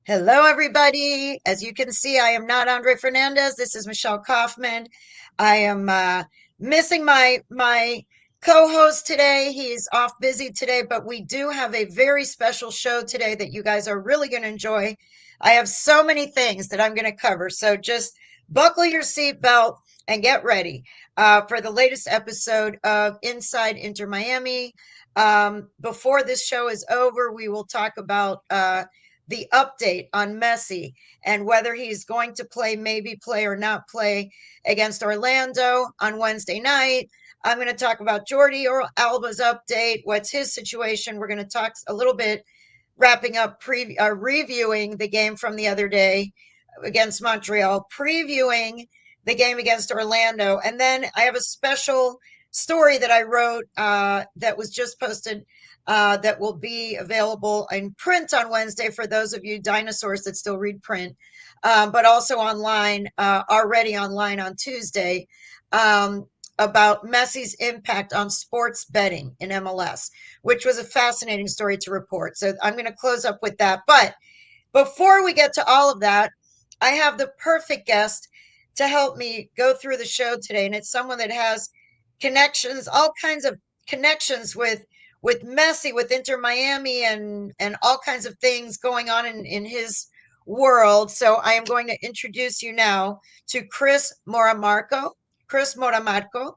Hello, everybody. As you can see, I am not Andre Fernandez. This is Michelle Kaufman. I am missing my co-host today. He's off busy today, but we do have a very special show today that you guys are really going to enjoy. I have so many things that I'm going to cover, so just buckle your seatbelt and get ready for the latest episode of Inside Inter Miami. Before this show is over, we will talk about the update on Messi and whether he's going to play, maybe play or not play against Orlando on Wednesday night. I'm going to talk about Jordi Alba's update. What's his situation? We're going to talk a little bit, wrapping up, reviewing the game from the other day against Montreal, previewing the game against Orlando. And then I have a special story that I wrote that was just posted that will be available in print on Wednesday for those of you dinosaurs that still read print, but also online, already online on Tuesday, about Messi's impact on sports betting in MLS, which was a fascinating story to report. So I'm going to close up with that. But before we get to all of that, I have the perfect guest to help me go through the show today. And it's someone that has connections, all kinds of connections with Messi, with Inter Miami, and all kinds of things going on in his world. So I am going to introduce you now to Chris Moramarco. Chris Moramarco.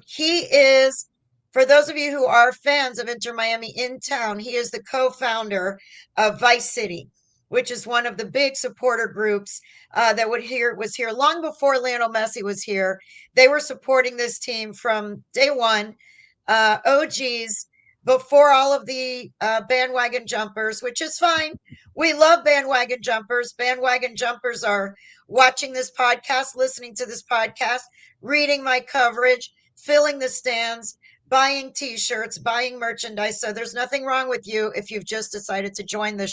He is, for those of you who are fans of Inter Miami in town, he is the co-founder of Vice City, which is one of the big supporter groups that was here long before Lionel Messi was here. They were supporting this team from day one. OGs, before all of the bandwagon jumpers, which is fine. We love bandwagon jumpers. Bandwagon jumpers are watching this podcast, listening to this podcast, reading my coverage, filling the stands, buying T-shirts, buying merchandise. So there's nothing wrong with you if you've just decided to join the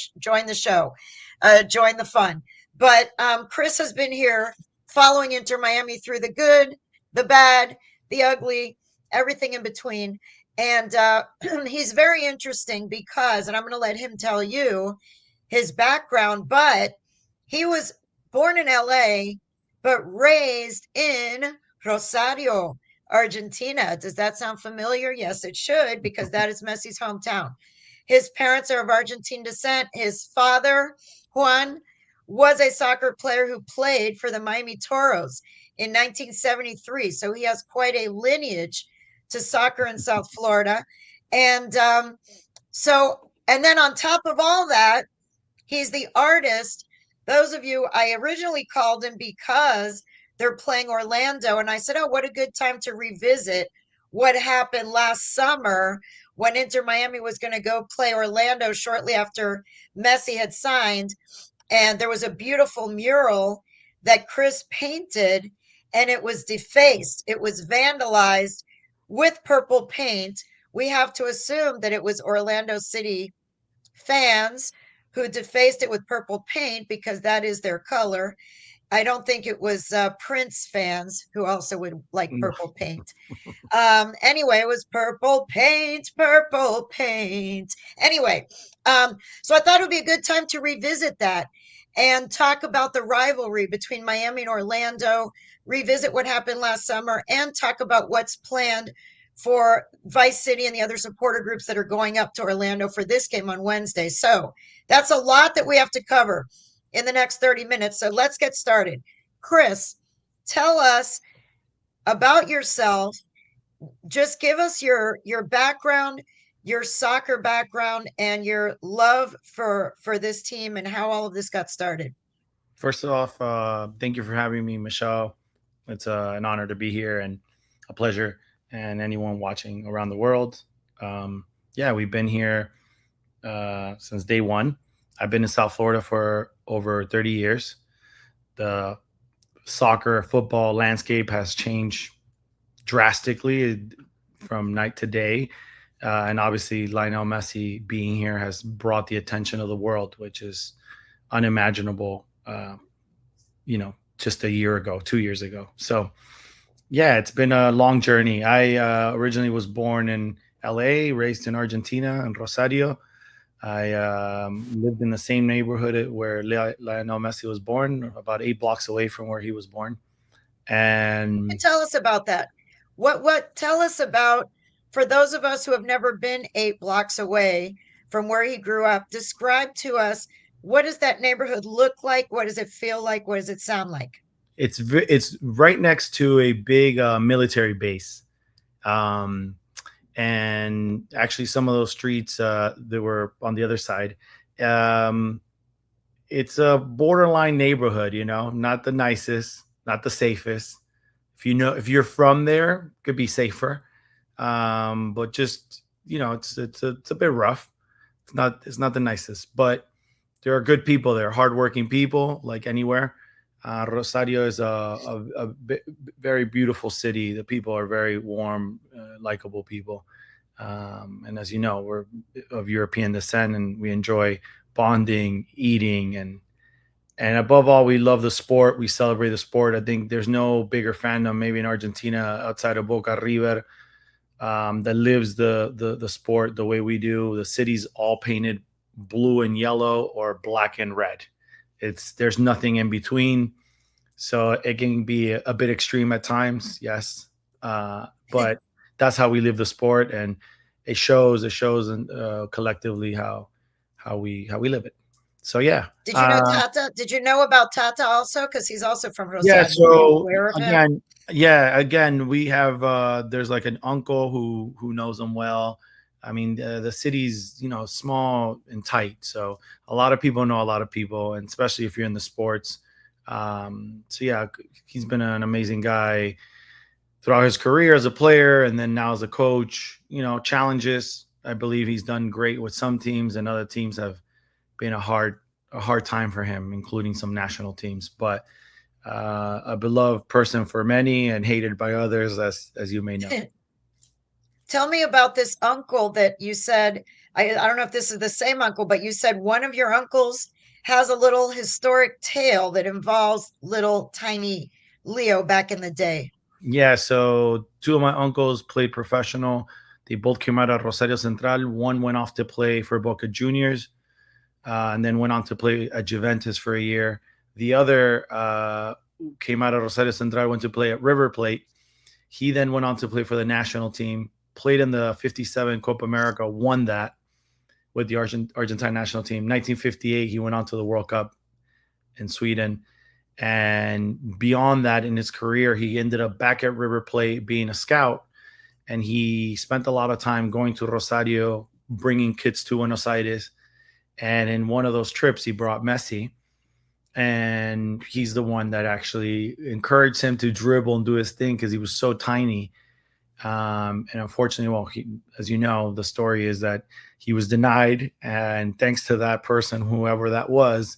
show, join the fun. But Chris has been here following Inter Miami through the good, the bad, the ugly, everything in between. And he's very interesting because, and I'm going to let him tell you his background, but he was born in LA, but raised in Rosario, Argentina. Does that sound familiar? Yes, it should, because that is Messi's hometown. His parents are of Argentine descent. His father, Juan, was a soccer player who played for the Miami Toros in 1973. So he has quite a lineage to soccer in South Florida. And and then on top of all that, he's the artist. Those of you, I originally called him because they're playing Orlando. And I said, oh, what a good time to revisit what happened last summer when Inter Miami was going to go play Orlando shortly after Messi had signed. And there was a beautiful mural that Chris painted, and it was defaced. It was vandalized with purple paint. We have to assume that it was Orlando City fans who defaced it with purple paint because that is their color. I don't think it was Prince fans who also would like purple paint. Anyway, it was purple paint, purple paint. Anyway, so I thought it would be a good time to revisit that and talk about the rivalry between Miami and Orlando, revisit what happened last summer, and talk about what's planned for Vice City and the other supporter groups that are going up to Orlando for this game on Wednesday. So that's a lot that we have to cover in the next 30 minutes. So let's get started. Chris, tell us about yourself. Just give us your background, your soccer background, and your love for this team and how all of this got started. First off, thank you for having me, Michelle. It's an honor to be here and a pleasure. And anyone watching around the world, yeah, we've been here since day one. I've been in South Florida for over 30 years. The soccer, football landscape has changed drastically from night to day. And obviously, Lionel Messi being here has brought the attention of the world, which is unimaginable, just a year ago, 2 years ago. So, yeah, it's been a long journey. I originally was born in LA, raised in Argentina, in Rosario. I lived in the same neighborhood where Lionel Messi was born, about 8 blocks away from where he was born. And Tell us about that. What tell us about, for those of us who have never been 8 blocks away from where he grew up, describe to us, what does that neighborhood look like? What does it feel like? What does it sound like? it's right next to a big military base. Um, and actually, some of those streets that were on the other side. Um, it's a borderline neighborhood, not the nicest, not the safest. If you're from there, it could be safer. But just, it's a bit rough. It's not the nicest, but there are good people there, hardworking people, like anywhere. Rosario is very beautiful city. The people are very warm, likable people. And as you know, we're of European descent, and we enjoy bonding, eating, and above all, we love the sport. We celebrate the sport. I think there's no bigger fandom, maybe in Argentina, outside of Boca River, that lives the sport the way we do. The city's all painted blue and yellow or black and red. There's nothing in between, so it can be a bit extreme at times. Yes, but that's how we live the sport, and it shows. It shows, collectively how we live it. So yeah. Did you know Tata? Did you know about Tata also? Because he's also from Yeah, Rosario. Were you so aware of him? again, we have there's like an uncle who knows him well. I mean, the city's, small and tight, so a lot of people know a lot of people, and especially if you're in the sports. So yeah, he's been an amazing guy throughout his career as a player, and then now as a coach. Challenges. I believe he's done great with some teams, and other teams have been a hard time for him, including some national teams. But a beloved person for many and hated by others, as you may know. Tell me about this uncle that you said. I don't know if this is the same uncle, but you said one of your uncles has a little historic tale that involves little tiny Leo back in the day. Yeah, so two of my uncles played professional. They both came out of Rosario Central. One went off to play for Boca Juniors, and then went on to play at Juventus for a year. The other came out of Rosario Central, went to play at River Plate. He then went on to play for the national team, played in the 57 Copa America, won that with the Argentine national team. 1958, he went on to the World Cup in Sweden. And beyond that, in his career, he ended up back at River Plate being a scout. And he spent a lot of time going to Rosario, bringing kids to Buenos Aires. And in one of those trips, he brought Messi. And he's the one that actually encouraged him to dribble and do his thing because he was so tiny. And unfortunately, well, as you know, the story is that he was denied. And thanks to that person, whoever that was,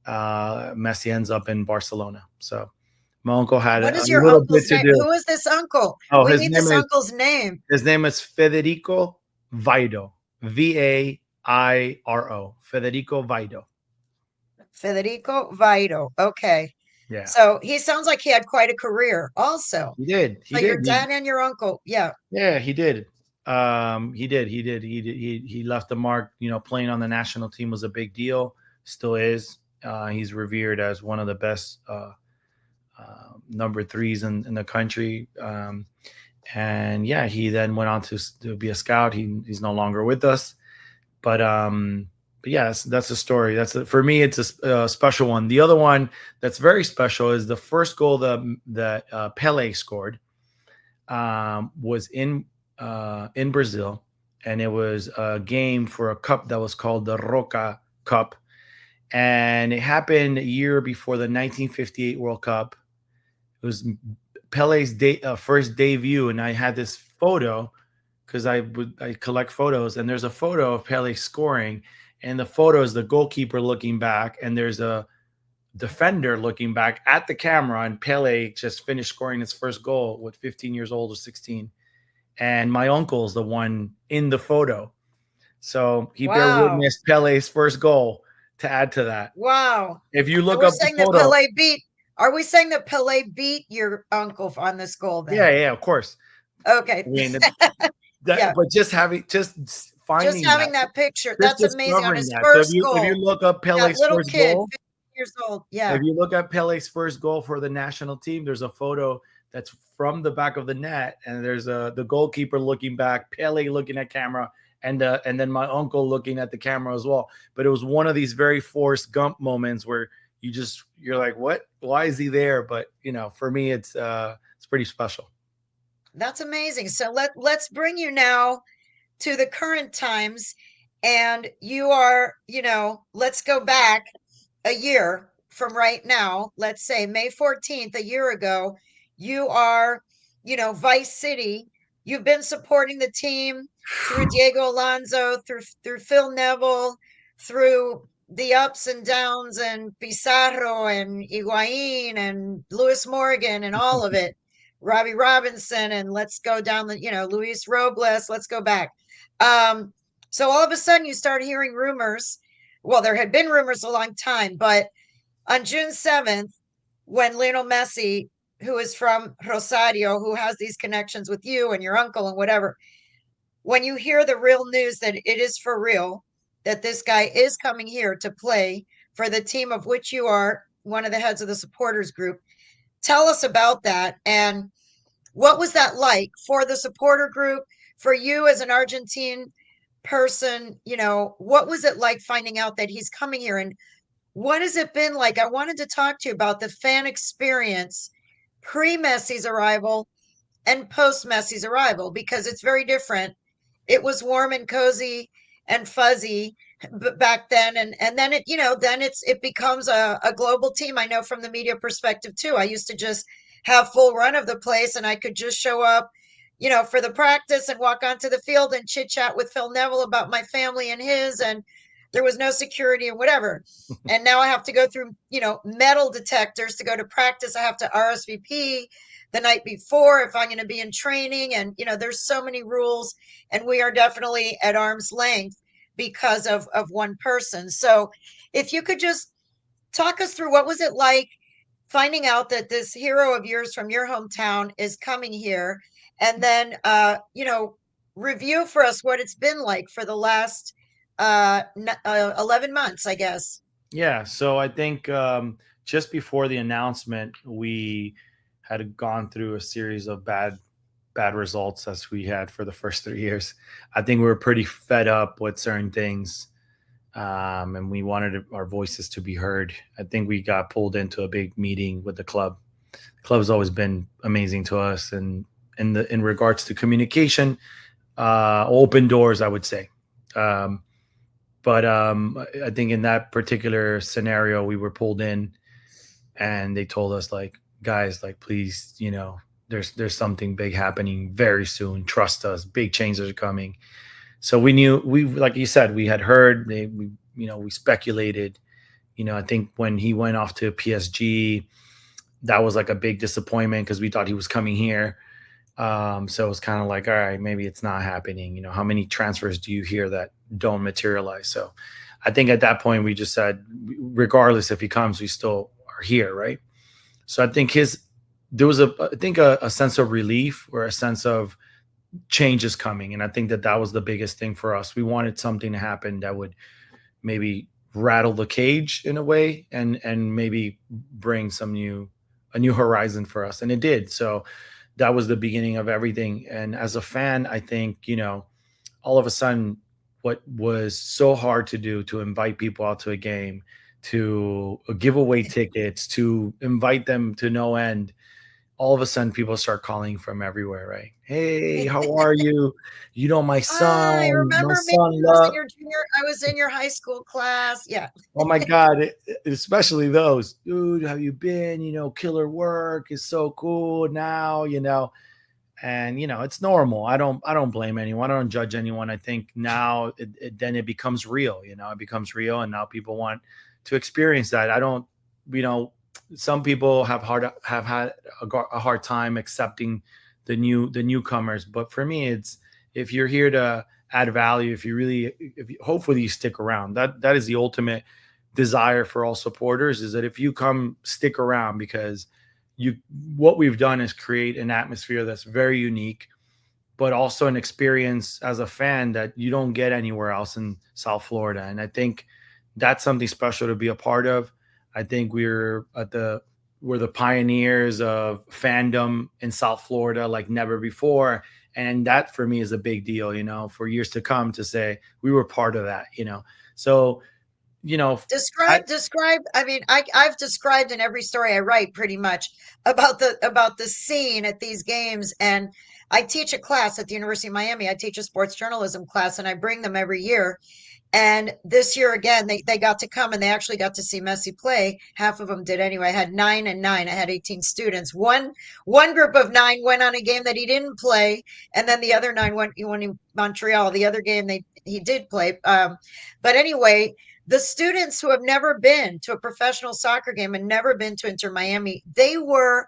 Messi ends up in Barcelona. So my uncle had What a is your little bit uncle's to name? do. Who is this uncle? Oh, We his need name this is uncle's name. his name is Federico Vaido. Vairo. Federico Vaido. Federico Vaido. Okay. Yeah, So he sounds like he had quite a career also. he did. He So your did. dad and your uncle, yeah. Yeah, he did. He did. He did. He left a mark. Playing on the national team was a big deal. Still is. He's revered as one of the best number threes in the country. And yeah, he then went on to be a scout. He's no longer with us, but yeah, that's a story. For me, it's a special one. The other one that's very special is the first goal that Pele scored, was in Brazil, and it was a game for a cup that was called the Roca Cup, and it happened a year before the 1958 World Cup. It was Pele's first debut, and I had this photo because I collect photos, and there's a photo of Pele scoring, and the photo is the goalkeeper looking back, and there's a defender looking back at the camera, and Pele just finished scoring his first goal with 15 years old or 16, and my uncle's the one in the photo, so he bear Wow. witness Pele's first goal. To add to that, Wow. if you So look we're up the saying that photo, Pele beat, are we saying that Pele beat your uncle on this goal yeah, then? yeah, of course. Okay. I mean, Yeah. but just Just finding that, having that picture, just that's amazing on discovering his that. So first if you goal. look up That Pele's little first kid, goal, 15 years old. if Yeah. you look at Pele's first goal for the national team, there's a photo that's from the back of the net, and there's the goalkeeper looking back, Pele looking at camera, and then my uncle looking at the camera as well. But it was one of these very Forrest Gump moments where you're like, what? Why is he there? But for me, it's pretty special. That's amazing. So let's bring you now to the current times. And you are, let's go back a year from right now. Let's say May 14th, a year ago. You are, Vice City. You've been supporting the team through Diego Alonso, through Phil Neville, through the ups and downs, and Pizarro and Higuain and Lewis Morgan and all of it. Robbie Robinson, and let's go down Luis Robles. Let's go back. So all of a sudden you start hearing rumors. Well, there had been rumors a long time, but on June 7th, when Lionel Messi, who is from Rosario, who has these connections with you and your uncle and whatever, when you hear the real news that it is for real, that this guy is coming here to play for the team of which you are one of the heads of the supporters group, tell us about that. And what was that like for the supporter group, for you as an Argentine person? What was it like finding out that he's coming here, and what has it been like? I wanted to talk to you about the fan experience pre-Messi's arrival and post-Messi's arrival, because it's very different. It was warm and cozy and fuzzy back then, and then it becomes a global team. I know from the media perspective too. I used to just have full run of the place, and I could just show up for the practice and walk onto the field and chit chat with Phil Neville about my family and his, and there was no security and whatever. And now I have to go through metal detectors to go to practice. I have to RSVP the night before if I'm going to be in training, and there's so many rules, and we are definitely at arm's length because of one person. So if you could just talk us through, what was it like finding out that this hero of yours from your hometown is coming here, and then review for us what it's been like for the last 11 months, I guess. Yeah, so I think just before the announcement, we had gone through a series of bad results as we had for the first 3 years. I think we were pretty fed up with certain things, and we wanted our voices to be heard. I think we got pulled into a big meeting with the club. The club's always been amazing to us, and in regards to communication, open doors, I would say. But I think in that particular scenario, we were pulled in, and they told us, like, guys, like, please, there's something big happening very soon. Trust us. Big changes are coming. So we knew, like you said, we had heard. We speculated. I think when he went off to PSG, that was like a big disappointment because we thought he was coming here. So it's kind of like, all right, maybe it's not happening. How many transfers do you hear that don't materialize? So I think at that point we just said, regardless if he comes, we still are here, right? So I think there was a sense of relief, or a sense of change is coming, and I think that was the biggest thing for us. We wanted something to happen that would maybe rattle the cage in a way, and maybe bring a new horizon for us, and it did. So that was the beginning of everything. And as a fan, I think, all of a sudden, what was so hard to do, to invite people out to a game, to give away tickets, to invite them to no end, all of a sudden people start calling from everywhere, right? Hey, how are you? My I my remember me. son love. I was in your high school class. Yeah. Oh my God, especially those. Dude, how you been? Killer work is so cool now, and it's normal. I don't blame anyone. I don't judge anyone. I think now then it becomes real. It becomes real, and now people want to experience that. I don't. Some people have had a hard time accepting the newcomers, but for me, it's, if you're here to add value, hopefully you stick around. That is the ultimate desire for all supporters, is that if you come, stick around, because what we've done is create an atmosphere that's very unique, but also an experience as a fan that you don't get anywhere else in South Florida. And I think that's something special to be a part of. I think we're the pioneers of fandom in South Florida like never before. And that for me is a big deal, for years to come, to say we were part of that. So, you know, I Describe. I mean, I've described in every story I write pretty much about the scene at these games. And I teach a class at the University of Miami. I teach a sports journalism class, and I bring them every year. And this year again, they got to come and they actually got to see Messi play. Half of them did anyway. I had 9 and 9. I had 18 students. One group of 9 went on a game that he didn't play, and then the other 9 went in Montreal. The other game he did play. But anyway, the students who have never been to a professional soccer game and never been to Inter Miami, they were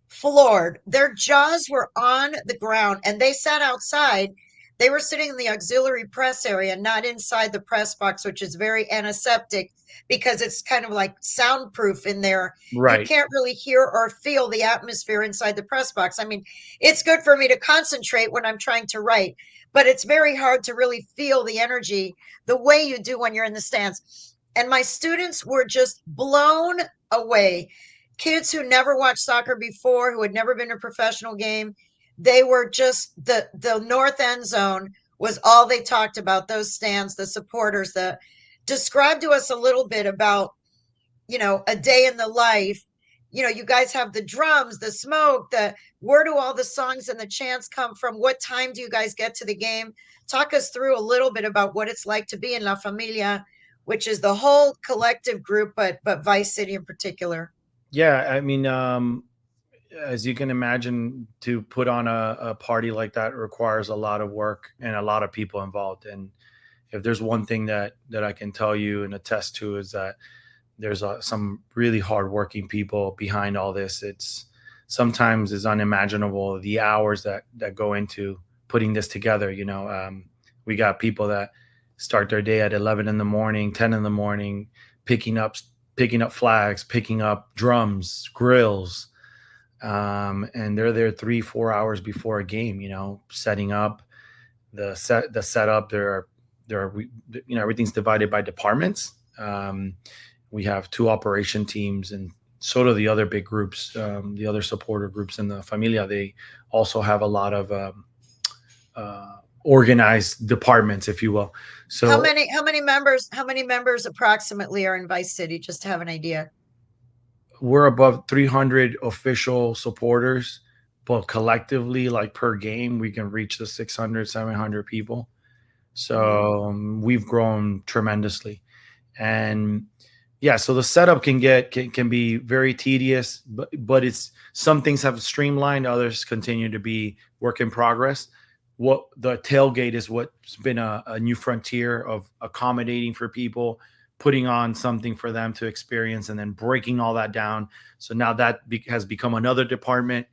floored. Their jaws were on the ground and they sat outside. They were sitting in the auxiliary press area, not inside the press box, which is very antiseptic because it's kind of like soundproof in there. You right. can't really hear or feel the atmosphere inside the press box. I mean, it's good for me to concentrate when I'm trying to write, but it's very hard to really feel the energy the way you do when you're in the stands. And my students were just blown away. Kids who never watched soccer before, who had never been to a professional game, they were just the north end zone was all they talked about. Those stands, the supporters. The Describe to us a little bit about a day in the life. You guys have the drums, the smoke, the where do all the songs and the chants come from? What time do you guys get to the game? Talk us through a little bit about what it's like to be in La Familia, which is the whole collective group, but Vice City in particular. Yeah, I mean, as you can imagine, to put on a party like that requires a lot of work and a lot of people involved. And if there's one thing that I can tell you and attest to, is that there's some really hardworking people behind all this. It's sometimes is unimaginable the hours that go into putting this together. We got people that start their day at 11 in the morning, 10 in the morning, picking up flags, picking up drums, grills, and they're there 3-4 hours before a game. Setting up the setup. Everything's divided by departments. We have 2 operation teams, and so do the other big groups, the other supporter groups in the Familia. They also have a lot of organized departments, if you will. How So many how many members approximately are in Vice City, just to have an idea? we're above 300 official supporters, but collectively, like per game, we can reach the 600, 700 people. Mhm. So we've grown tremendously. And yeah, so the setup can be very tedious, but it's some things have streamlined, others continue to be work in progress. What the tailgate is what's been a new frontier of accommodating for people, putting on something for them to experience, and then breaking all that down. So now has become another department.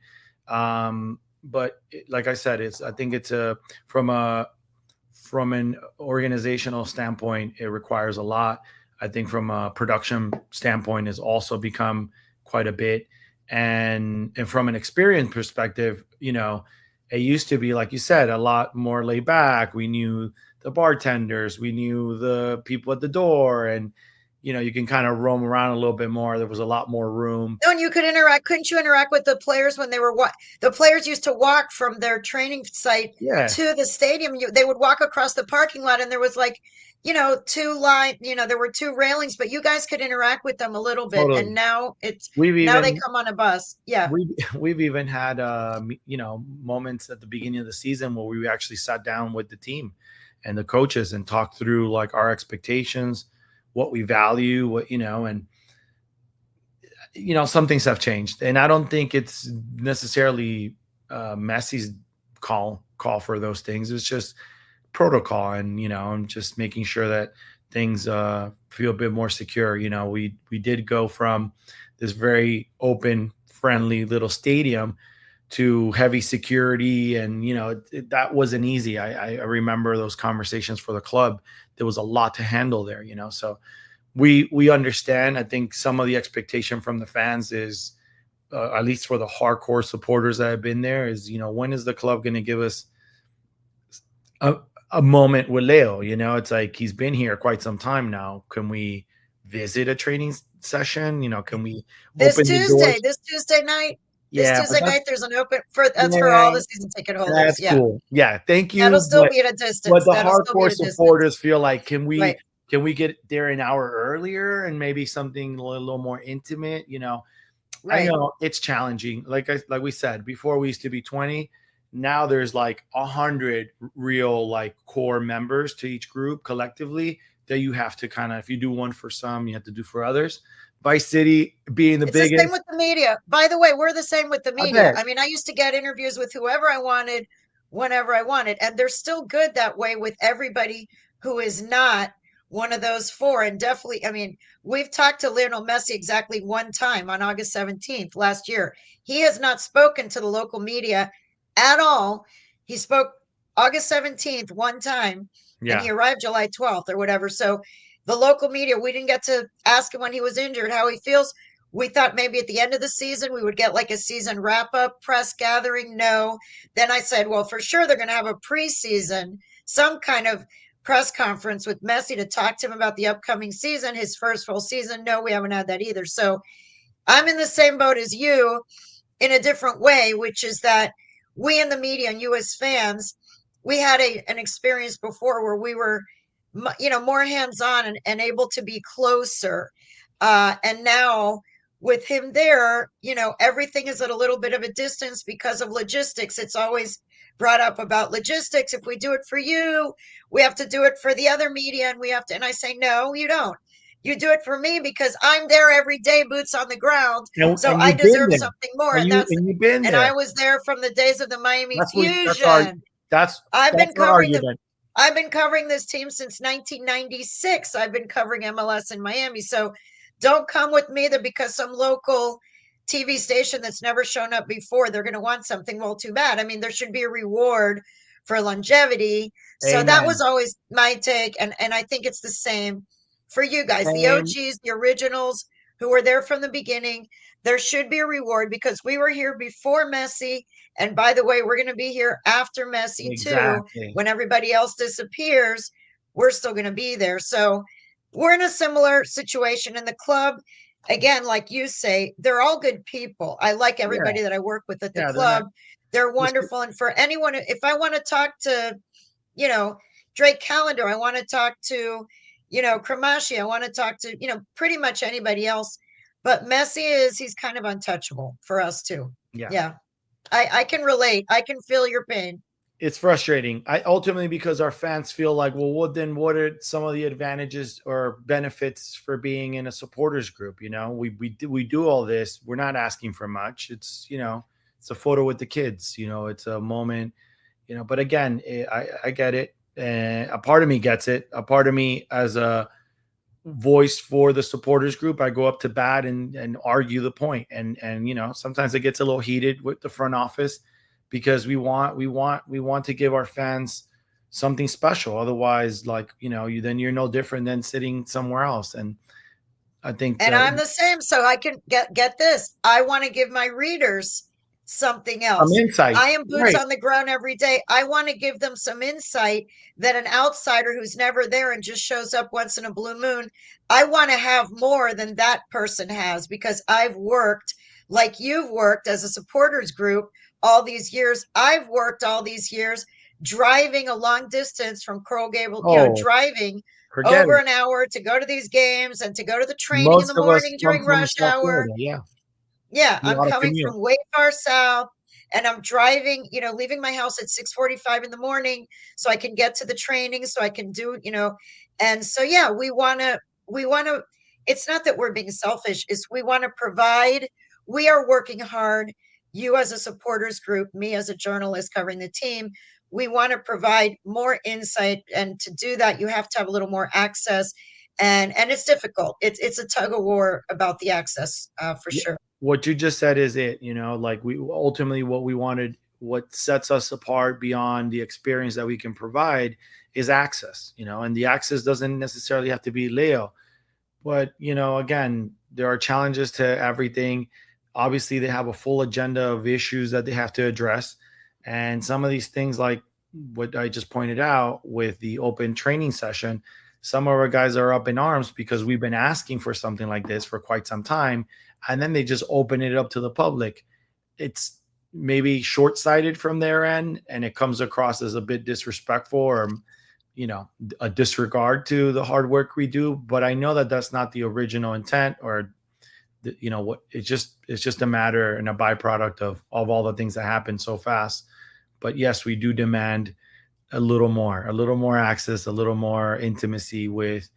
But like I said, I think it's from an organizational standpoint, it requires a lot. I think from a production standpoint, has also become quite a bit. And from an experience perspective, it used to be, like you said, a lot more laid back. We knew the bartenders, we knew the people at the door, and you can kind of roam around a little bit more. There was a lot more room. No, and you could interact. Couldn't you interact with the players when they were the players used to walk from their training site Yeah, to the stadium? They would walk across the parking lot, and there was like, 2 line, there were 2 railings, but you guys could interact with them a little bit. And totally. We've now they even come on a bus. Yeah. we've even had moments at the beginning of the season where we actually sat down with the team and the coaches and talked through like our expectations, what we value, and some things have changed. And I don't think it's necessarily Messi's call for those things. It's just protocol, and I'm just making sure that things feel a bit more secure. We did go from this very open, friendly little stadium to heavy security, and that wasn't easy. I remember those conversations for the club. There was a lot to handle there. So we understand. I think some of the expectation from the fans is, at least for the hardcore supporters that have been there, is when is the club going to give us a, a moment with Leo. It's like he's been here quite some time now. Can we visit a training session? Can we open the doors? This Tuesday night, Yeah, but there's an open for that's for yeah, all the season ticket holders. that's Yeah. cool. Yeah, thank That'll you. still But be at a but distance. the That'll still be hardcore at a distance. supporters feel like, Right. can we get there an hour earlier and maybe something a little more intimate? I Right. know it's challenging. Like we said before, we used to be 20. Now there's like 100 real like core members to each group collectively that you have to kind of, if you do one for some, you have to do for others. Vice City being the It's the same biggest, with the media. By the way, we're the same with the I media. bet. I mean, I used to get interviews with whoever I wanted, whenever I wanted, and they're still good that way with everybody who is not one of those four. And definitely, I mean, we've talked to Lionel Messi exactly one time on August 17th last year. He has not spoken to the local media at all. He spoke August 17th one time, and he Yeah. arrived July 12th or whatever. So the local media, we didn't get to ask him when he was injured, how he feels. We thought maybe at the end of the season we would get like a season wrap up press gathering. No. Then I said, well, for sure they're going to have a preseason, some kind of press conference with Messi to talk to him about the upcoming season, his first full season. No, we haven't had that either. So I'm in the same boat as you in a different way, which is that we in the media and you as fans, we had an experience before where we were, more hands-on and able to be closer. And now with him there, everything is at a little bit of a distance because of logistics. It's always brought up about logistics. If we do it for you, we have to do it for the other media, and we have to. And I say, no, you don't. You do it for me because I'm there every day, boots on the ground. So And I you've been deserve there. something more. And you've been And there. I was there from the days of the Miami That's our Fusion. that's I've been that's our covering the argument. I've been covering this team since 1996. I've been covering MLS in Miami. So don't come with me that because some local TV station that's never shown up before, they're going to want something. Well, too bad. I mean, there should be a reward for longevity. So that was Amen. always my take. And I think it's the same for you guys, the Same. OGs, the originals who were there from the beginning. There should be a reward because we were here before Messi. And by the way, we're going to be here after Messi too. Exactly. When everybody else disappears, we're still going to be there. So we're in a similar situation in the club. Again, like you say, they're all good people. I like Yeah. everybody that I work with at the Yeah. They're not club. They're just wonderful. And for anyone, if I want to talk to, you know, Drake Callender, I want to talk to, Kramashi, I want to talk to, pretty much anybody else. But Messi he's kind of untouchable for us too. yeah. Yeah. I can relate. I can feel your pain. It's frustrating. I ultimately because our fans feel like, well, what are some of the advantages or benefits for being in a supporters group? We do all this. We're not asking for much. It's a photo with the kids. It's a moment. But again, I get it. And a part of me gets it. A part of me, as a voice for the supporters group, I go up to bat and argue the point. And sometimes it gets a little heated with the front office because we want to give our fans something special. Otherwise, like, you're no different than sitting somewhere else. And I think And that I'm the same. So I can get this. I want to give my readers something some else. insight, I am boots right? on the ground every day. I want to give them some insight that an outsider who's never there and just shows up once in a blue moon, I want to have more than that person has because I've worked like you've worked as a supporters group all these years. I've worked all these years driving a long distance from Coral Gable, Oh, driving forget over it. an hour to go to these games and to go to the training in Most the of us morning come during from rush South hour. Florida. Yeah, Yeah, a I'm lot of coming commute. from way far south and I'm driving, leaving my house at 6:45 in the morning so I can get to the training so I can do, and so yeah, we want to it's not that we're being selfish, it's we want to provide. We are working hard. You as a supporters group, me as a journalist covering the team, we want to provide more insight, and to do that you have to have a little more access, and it's difficult. It's a tug of war about the access, for Yeah. sure. What you just said is it, like we ultimately what we wanted, what sets us apart beyond the experience that we can provide is access, and the access doesn't necessarily have to be Leo, but again, there are challenges to everything. Obviously, they have a full agenda of issues that they have to address, and some of these things, like what I just pointed out with the open training session, some of our guys are up in arms because we've been asking for something like this for quite some time, and then they just open it up to the public. It's maybe short-sighted from their end, and it comes across as a bit disrespectful, or a disregard to the hard work we do. But I know that that's not the original intent, or what it's just a matter and a byproduct of all the things that happen so fast. But yes, we do demand a little more access, a little more intimacy with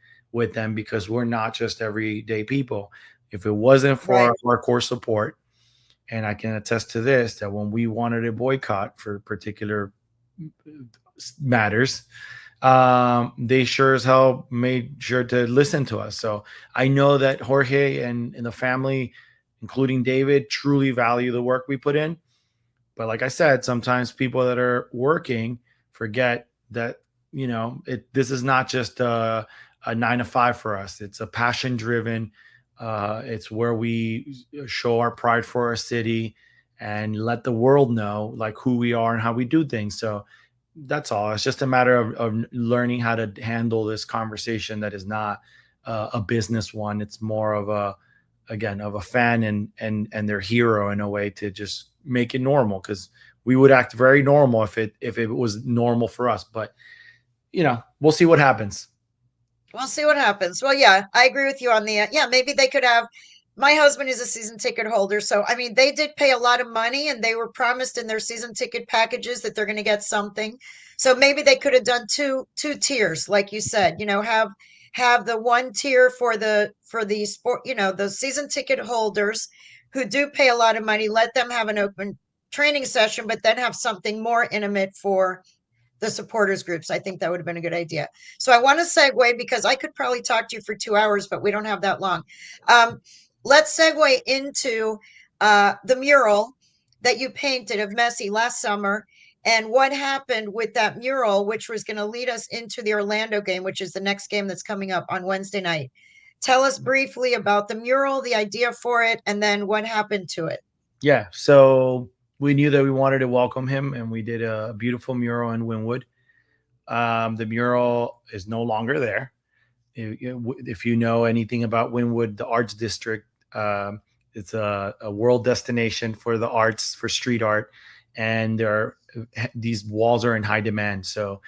them, because we're not just everyday people. If it wasn't for Right. our core support, and I can attest to this, that when we wanted a boycott for particular matters, they sure as hell made sure to listen to us. So I know that Jorge and the family, including David, truly value the work we put in. But like I said, sometimes people that are working forget that this is not just a 9 to 5 for us. It's a passion driven. It's where we show our pride for our city and let the world know like who we are and how we do things. So that's all. It's just a matter of learning how to handle this conversation that is not a business one. It's more of a fan and their hero, in a way, to just make it normal, because we would act very normal if it was normal for us. But we'll see what happens. We'll see what happens. Well, yeah, I agree with you on the yeah, maybe they could have my husband is a season ticket holder, so I mean, they did pay a lot of money and they were promised in their season ticket packages that they're going to get something. So maybe they could have done two tiers, like you said, have the one tier for the sport, the season ticket holders who do pay a lot of money, let them have an open training session, but then have something more intimate for the supporters groups. I think that would have been a good idea. So I want to segue, because I could probably talk to you for 2 hours, but we don't have that long. Um, let's segue into the mural that you painted of Messi last summer, and what happened with that mural, which was going to lead us into the Orlando game, which is the next game that's coming up on Wednesday night. Tell us briefly about the mural, the idea for it, and then what happened to it. Yeah. So we knew that we wanted to welcome him, and we did a beautiful mural in Wynwood. The mural is no longer there. If you know anything about Wynwood, the arts district, it's a world destination for the arts, for street art, and these walls are in high demand. So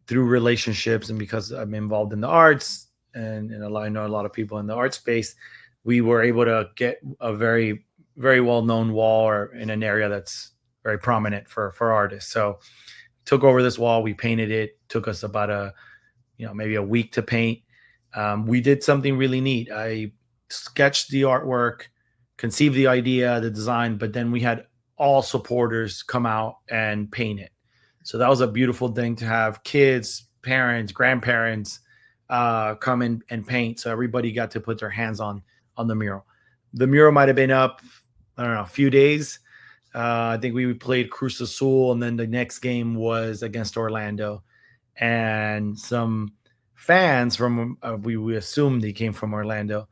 through relationships, and because I'm involved in the arts, and I know a lot of people in the art space, we were able to get a very, very well known wall, or in an area that's very prominent for artists. So took over this wall, we painted it. Took us about maybe a week to paint. We did something really neat. I sketched the artwork, conceived the idea, the design, but then we had all supporters come out and paint it. So that was a beautiful thing, to have kids, parents, grandparents come in and paint. So everybody got to put their hands on the mural. The mural might have been up, I don't know, a few days. I think we played Cruz Azul, and then the next game was against Orlando, and some fans from we assumed they came from Orlando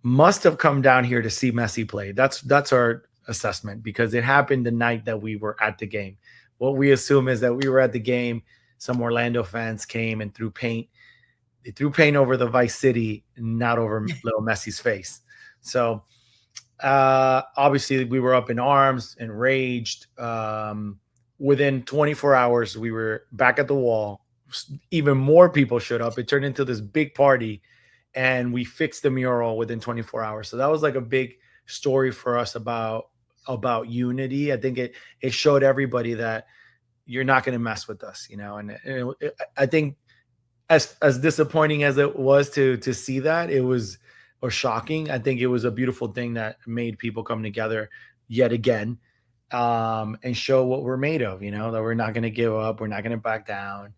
must have come down here to see Messi play. That's our assessment, because it happened the night that we were at the game. What we assume is that we were at the game. Some Orlando fans came and threw paint. They threw paint over the Vice City, not over little Messi's face. So obviously we were up in arms, enraged. Within 24 hours, we were back at the wall. Even more people showed up. It turned into this big party, and we fixed the mural within 24 hours. So that was like a big story for us about unity. I think it showed everybody that you're not going to mess with us, and I think, as disappointing as it was to see that, it was, or shocking, I think it was a beautiful thing that made people come together yet again, and show what we're made of, that we're not going to give up, we're not going to back down.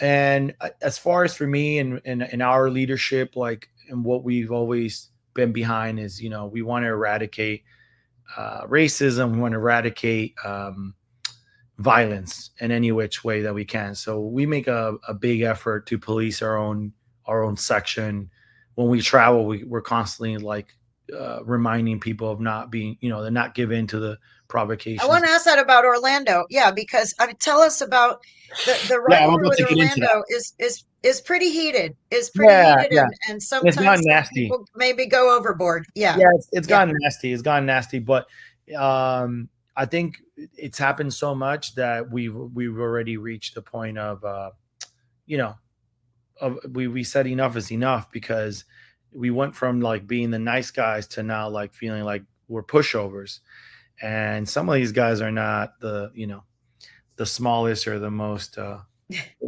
And as far as for me and our leadership, like, and what we've always been behind is, we want to eradicate racism. We want to eradicate violence in any which way that we can. So we make a big effort to police our own section. When we travel, we're constantly like reminding people of not being, to not give in to the I provocations. want to ask that about Orlando. Yeah, because I mean, tell us about the Yeah, I'm rivalry about with to get into that. Orlando is pretty heated. Is pretty Yeah, heated, yeah. and And it's gotten sometimes some nasty. people maybe go overboard. Yeah, Yeah, it's yeah. gotten nasty. It's gotten nasty, but I think it's happened so much that we've already reached the point of you know we said enough is enough, because we went from like being the nice guys to now like feeling like we're pushovers, and some of these guys are not the smallest or the most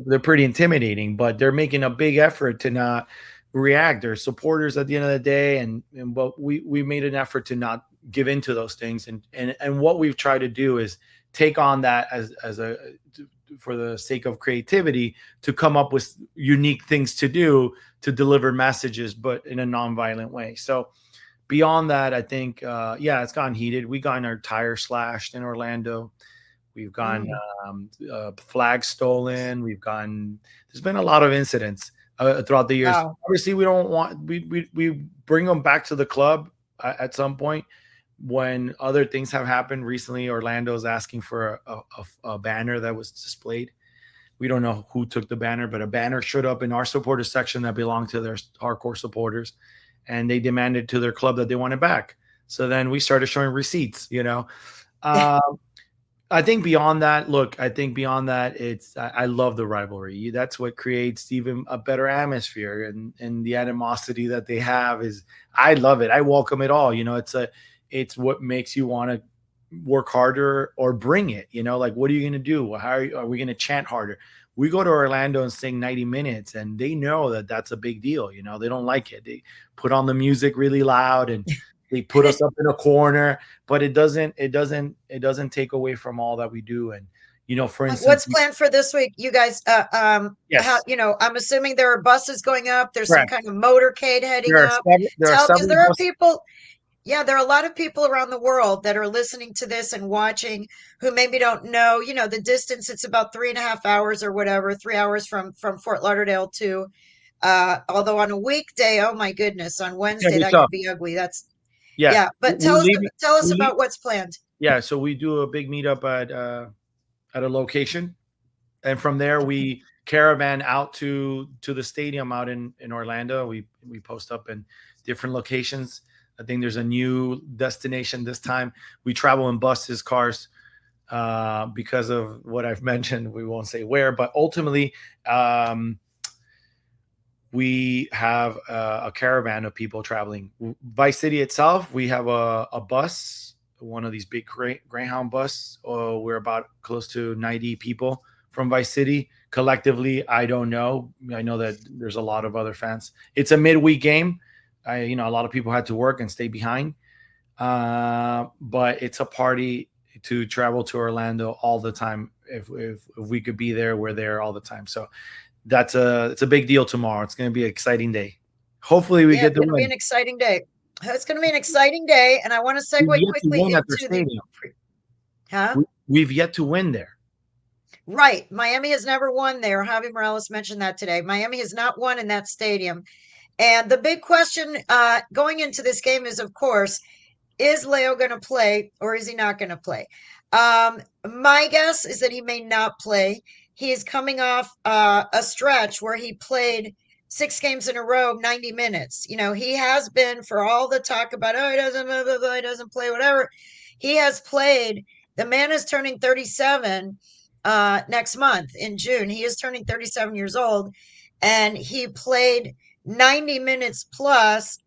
they're pretty intimidating, but they're making a big effort to not react. They're supporters at the end of the day, and but we made an effort to not give into those things, and what we've tried to do is take on that as a for the sake of creativity, to come up with unique things to do to deliver messages, but in a non-violent way. So beyond that, I think yeah, it's gotten heated. We gotten our tires slashed in Orlando. We've gotten Mm. flags stolen. We've gotten. There's been a lot of incidents throughout the years. Wow. Obviously, we don't want we bring them back to the club at some point when other things have happened. Recently, Orlando's asking for a banner that was displayed. We don't know who took the banner, but a banner showed up in our supporter section that belonged to their hardcore supporters, and they demanded to their club that they want it back. So then we started showing receipts. Uh, I think beyond that, look, I think beyond that, I love the rivalry. That's what creates even a better atmosphere, and the animosity that they have is, I love it. I welcome it all. It's what makes you want to work harder or bring it. Like, what are you going to do? Are we going to chant harder? We go to Orlando and sing 90 minutes, and they know that that's a big deal. They don't like it. They put on the music really loud, and they put us up in a corner, but it doesn't take away from all that we do. And for instance, What's planned for this week? You guys, how, yes, I'm assuming there are buses going up. There's some correct. kind of motorcade heading up. There are Tell, because several there are bus. people, yeah, there are a lot of people around the world that are listening to this and watching who maybe don't know, the distance. It's about 3.5 hours or whatever, 3 hours from Fort Lauderdale to, although on a weekday, oh my goodness, on It's gonna Wednesday, be that tough. could be ugly. Yeah, Yeah, but we leave. tell us We leave. about what's planned. Yeah, so we do a big meetup at a location, and from there we caravan out to the stadium out in Orlando. We post up in different locations. I think there's a new destination this time. We travel in buses, cars, because of what I've mentioned. We won't say where, but ultimately, we have a caravan of people traveling. Vice City itself, we have a bus, one of these big Greyhound bus. We're about close to 90 people from Vice City. Collectively, I don't know. I know that there's a lot of other fans. It's a midweek game. A lot of people had to work and stay behind. But it's a party to travel to Orlando all the time. If we could be there, we're there all the time. So it's a big deal tomorrow. It's going to be an exciting day. Hopefully, we Yeah, get it's the going to be win. an exciting day. It's going to be an exciting day, and I want to We've segue yet to quickly win at their into the stadium. huh? We've yet to win there. Right. Miami has never won there. Javi Morales mentioned that today. Miami has not won in that stadium. And the big question going into this game is, of course, is Leo going to play or is he not going to play? My guess is that he may not play. He is coming off a stretch where he played 6 games in a row, 90 minutes. He has been, for all the talk about, oh, he doesn't, blah, blah, blah, he doesn't play, whatever. He has played. The man is turning 37 next month in June. He is turning 37 years old, and he played 90 minutes plus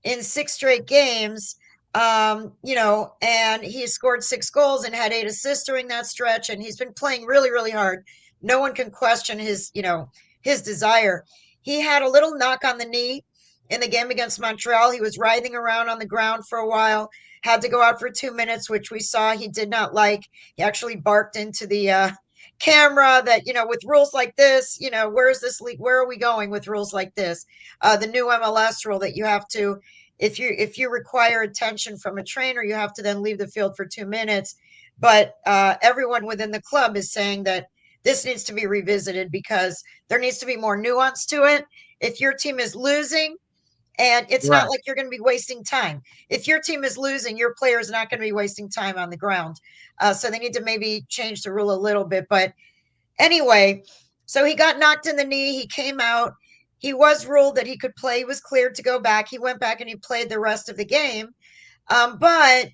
in 6 straight games. And he scored 6 goals and had 8 assists during that stretch. And he's been playing really, really hard. No one can question his desire. He had a little knock on the knee in the game against Montreal. He was writhing around on the ground for a while, had to go out for 2 minutes, which we saw he did not like. He actually barked into the camera that, with rules like this, where is this league? Where are we going with rules like this? The new MLS rule that you have to, if you require attention from a trainer, you have to then leave the field for 2 minutes. But everyone within the club is saying that this needs to be revisited because there needs to be more nuance to it. If your team is losing And it's not Right. like you're going to be wasting time. If your team is losing, your player is not going to be wasting time on the ground. So they need to maybe change the rule a little bit. But anyway, so he got knocked in the knee. He came out. He was ruled that he could play. He was cleared to go back. He went back and he played the rest of the game. But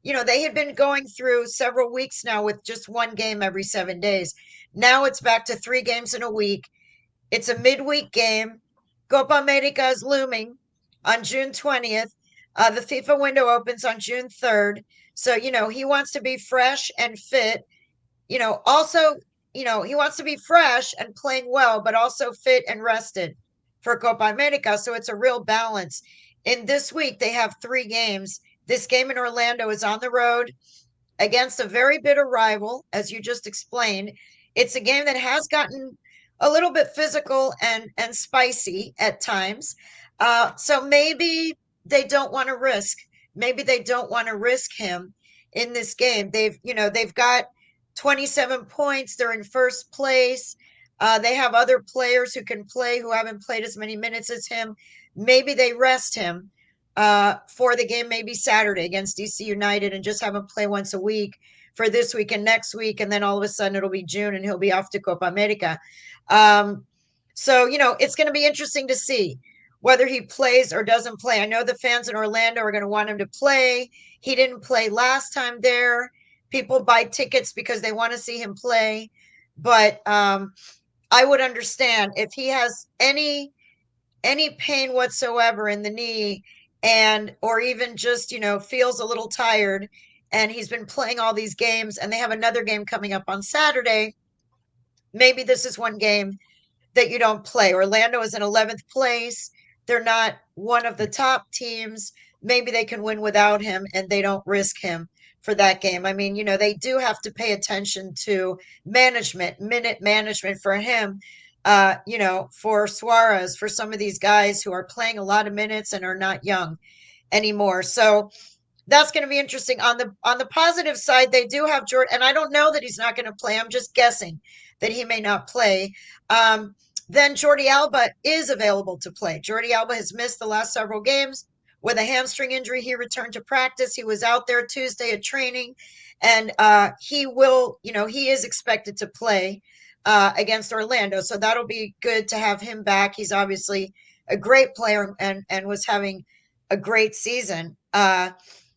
they had been going through several weeks now with just one game every 7 days. Now it's back to 3 games in a week. It's a midweek game. Copa America is looming on June 20th. The FIFA window opens on June 3rd. So, he wants to be fresh and fit. Also, he wants to be fresh and playing well, but also fit and rested for Copa America. So it's a real balance. In this week, they have 3 games. This game in Orlando is on the road against a very bitter rival, as you just explained. It's a game that has gotten a little bit physical and spicy at times. So maybe they don't want to risk. Maybe they don't want to risk him in this game. They've got 27 points. They're in first place. They have other players who can play who haven't played as many minutes as him. Maybe they rest him for the game, maybe Saturday against DC United, and just have him play once a week for this week and next week. And then all of a sudden it'll be June and he'll be off to Copa America. So, it's going to be interesting to see whether he plays or doesn't play. I know the fans in Orlando are going to want him to play. He didn't play last time there. People buy tickets because they want to see him play. But I would understand if he has any pain whatsoever in the knee, and or even just feels a little tired, and he's been playing all these games and they have another game coming up on Saturday. Maybe this is one game that you don't play. Orlando is in 11th place. They're not one of the top teams. Maybe they can win without him and they don't risk him for that game. I mean, they do have to pay attention to minute management for him. For Suarez, for some of these guys who are playing a lot of minutes and are not young anymore. So that's going to be interesting. On the positive side, they do have Jordan, and I don't know that he's not going to play. I'm just guessing that he may not play. Then Jordi Alba is available to play. Jordi Alba has missed the last several games with a hamstring injury. He returned to practice. He was out there Tuesday at training, and he is expected to play against Orlando. So that'll be good to have him back. He's obviously a great player and was having a great season.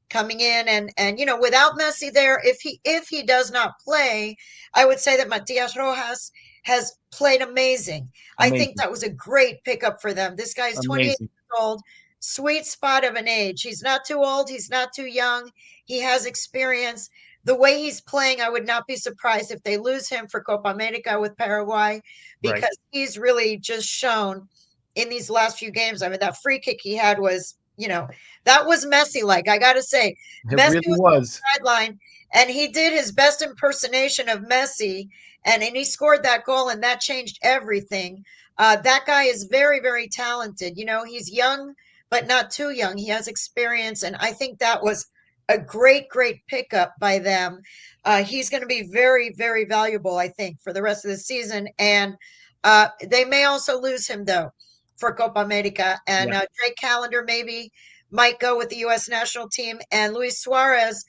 Coming in, and without Messi there, if he does not play, I would say that Matias Rojas has played amazing. I think Amazing. that was a great pickup for them. This guy's 28 Amazing. years old, sweet spot of an age. He's not too old, he's not too young. He has experience. The way he's playing, I would not be surprised if they lose him for Copa America with Paraguay, Right. because he's really just shown in these last few games. I mean, that free kick he had was, that was Messi like. I got to say, It Messi really was on was. the sideline and he did his best impersonation of Messi, and he scored that goal, and that changed everything. That guy is very, very talented. He's young, but not too young. He has experience, and I think that was a great, great pickup by them. He's going to be very, very valuable, I think, for the rest of the season. And they may also lose him, though, for Copa America. And Yeah. Drake Callender maybe might go with the U.S. national team. And Luis Suarez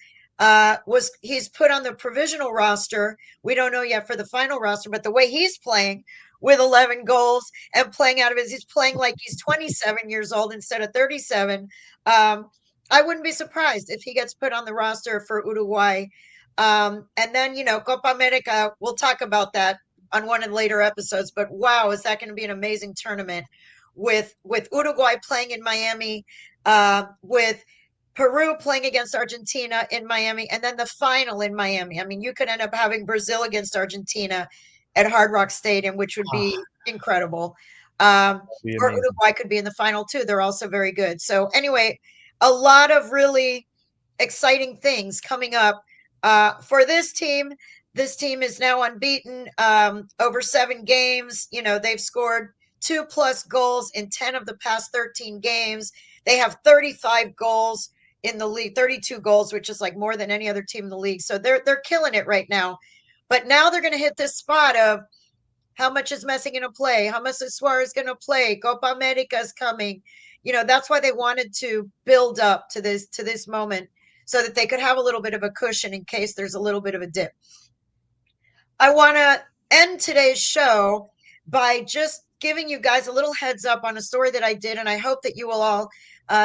he's put on the provisional roster. We don't know yet for the final roster, but the way he's playing with 11 goals and playing out of he's playing like he's 27 years old instead of 37. I wouldn't be surprised if he gets put on the roster for Uruguay. And then, Copa America, we'll talk about that on one of the later episodes, but wow, is that going to be an amazing tournament with Uruguay playing in Miami, with Peru playing against Argentina in Miami, and then the final in Miami. I mean, you could end up having Brazil against Argentina at Hard Rock Stadium, which would Oh, be incredible. Um, that'd be or amazing. Uruguay could be in the final too. They're also very good. So anyway, a lot of really exciting things coming up for this team. This team is now unbeaten over 7 games. They've scored 2+ goals in 10 of the past 13 games. They have 35 goals in the league, 32 goals, which is like more than any other team in the league. So they're killing it right now. But now they're going to hit this spot of how much is Messi going to play? How much is Suarez going to play? Copa America is coming. That's why they wanted to build up to this moment so that they could have a little bit of a cushion in case there's a little bit of a dip. I want to end today's show by just giving you guys a little heads up on a story that I did, and I hope that you will all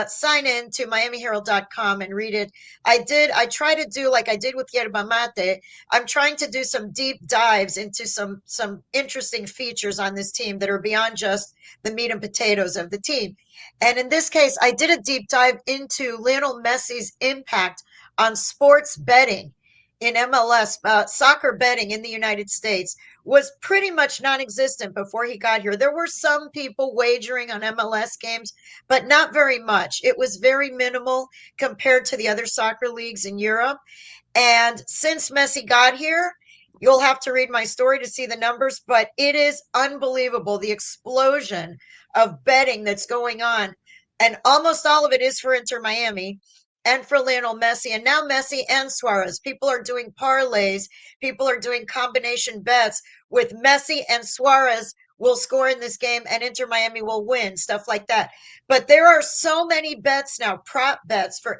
sign in to MiamiHerald.com and read it. I try to do like I did with Yerba Mate. I'm trying to do some deep dives into some interesting features on this team that are beyond just the meat and potatoes of the team. And in this case, I did a deep dive into Lionel Messi's impact on sports betting in MLS. Soccer betting in the United States was pretty much non-existent before he got here. There were some people wagering on MLS games, but not very much. It was very minimal compared to the other soccer leagues in Europe. And since Messi got here, you'll have to read my story to see the numbers, but it is unbelievable the explosion of betting that's going on. And almost all of it is for Inter Miami and for Lionel Messi. And now Messi and Suarez. People are doing parlays, people are doing combination bets with Messi and Suarez will score in this game and Inter Miami will win, stuff like that. But there are so many bets now, prop bets for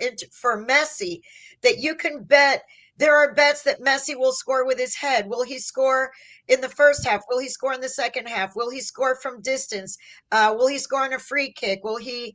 Messi, that you can bet. There are bets that Messi will score with his head. Will he score in the first half? Will he score in the second half? Will he score from distance? Will he score on a free kick? Will he,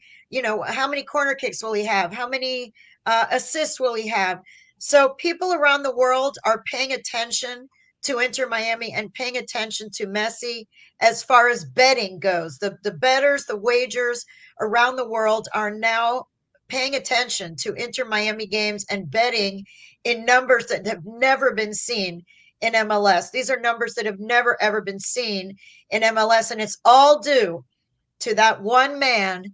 how many corner kicks will he have? How many assists will he have? So people around the world are paying attention to Inter Miami and paying attention to Messi as far as betting goes. The bettors, the wagers around the world are now paying attention to Inter Miami games and betting in numbers that have never been seen in MLS. These are numbers that have never, ever been seen in MLS. And it's all due to that one man,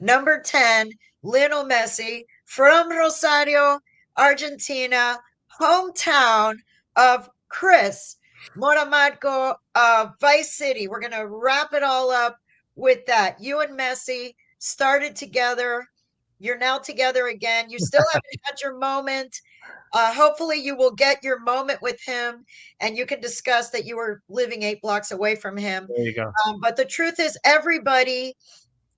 number 10, Lionel Messi from Rosario, Argentina, hometown of Chris Moramarco of Vice City. We're going to wrap it all up with that. You and Messi started together. You're now together again. You still haven't had your moment. Hopefully, you will get your moment with him and you can discuss that you were living 8 blocks away from him. There you go. But the truth is, everybody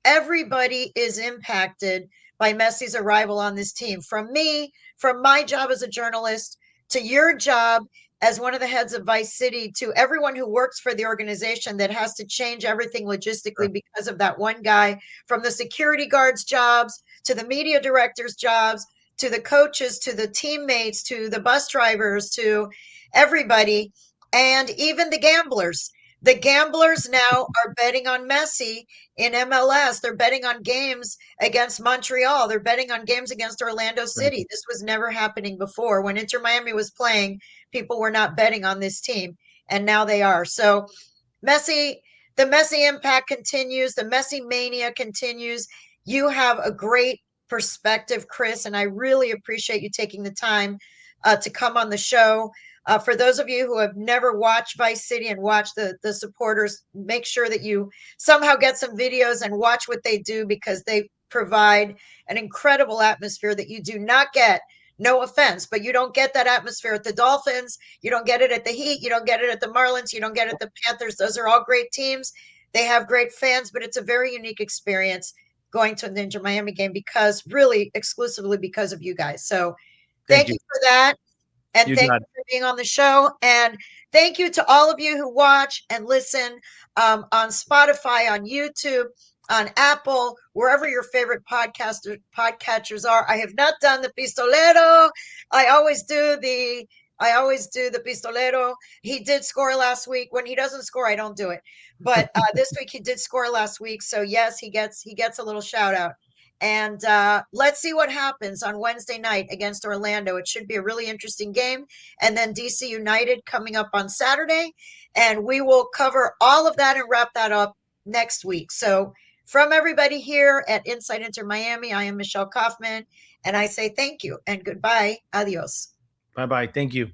is impacted by Messi's arrival on this team. From me, from my job as a journalist, to your job as one of the heads of Vice City, to everyone who works for the organization that has to change everything logistically because of that one guy, from the security guards' jobs to the media directors' jobs, to the coaches, to the teammates, to the bus drivers, to everybody, and even the gamblers. The gamblers now are betting on Messi in MLS. They're betting on games against Montreal. They're betting on games against Orlando City. This was never happening before. When Inter Miami was playing, people were not betting on this team, and now they are. So Messi, the Messi impact continues. The Messi mania continues. You have a great perspective, Chris, and I really appreciate you taking the time to come on the show. For those of you who have never watched Vice City and watched the supporters, make sure that you somehow get some videos and watch what they do, because they provide an incredible atmosphere that you do not get. No offense, but you don't get that atmosphere at the Dolphins. You don't get it at the Heat. You don't get it at the Marlins. You don't get it at the Panthers. Those are all great teams. They have great fans, but it's a very unique experience going to the Inter Miami game, because really exclusively because of you guys. So thank you for that. And thank you for being on the show. And thank you to all of you who watch and listen on Spotify, on YouTube, on Apple, wherever your favorite podcatchers are. I have not done the pistolero. I always do the pistolero. He did score last week. When he doesn't score, I don't do it. But this week he did score last week. So yes, he gets a little shout out. And let's see what happens on Wednesday night against Orlando. It should be a really interesting game. And then DC United coming up on Saturday. And we will cover all of that and wrap that up next week. So from everybody here at Inside Inter Miami, I am Michelle Kaufman. And I say thank you and goodbye. Adios. Bye-bye. Thank you.